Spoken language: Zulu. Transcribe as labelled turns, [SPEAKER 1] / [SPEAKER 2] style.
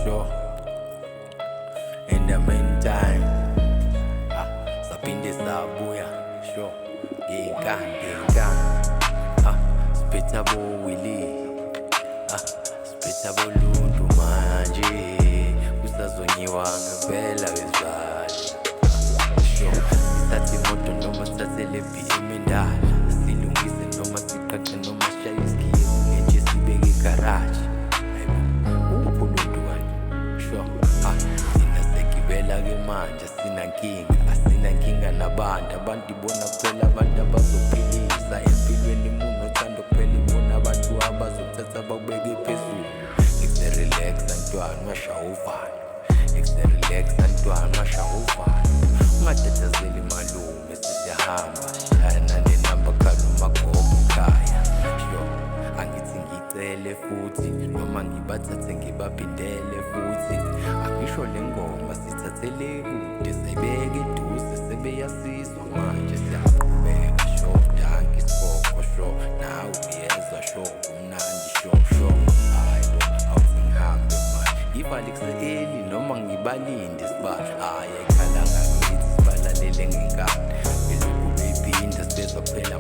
[SPEAKER 1] sure. In the meantime, saphinde sabuya, sure. Ngenka, spitha bo Willie, spitha bo Lundu manje, usazonyiwa ngempela wezibali. Sure, sithathe imoto noma sithathe le BM endala, silungise noma siqaqe noma shaye iskiye kungenje sibeke igaraji. Upho Lundu kanje, sure. Thina segibela ke manje asinankinga nabantu ibona kuphela abantu abazophilisa empilweni umuntu othanda kuphela ibona abantu abazothatha bakubeke phezulu. Relax antwana mashawuvalo, relax antwana mashawuvalo, ungatatazeli malume sesiyahamba shayana nenamba khaluma gogo ekhaya. Sho angithi ngicele futhi noma ngibathathe ngibaphindele futhi, angisho le ngoma sithathele kude sayibeke eduze sebeyasizwa manje siyaqhubeka. Sho danki siboko sho nawe uyezwa sho kumnandi sho hayi awuthi ngihambe manje ngivale kuseni noma ngibalinde sibala ekhala ngakithi sibalalele ngenkani belokhu bephinda sibezwa kuphela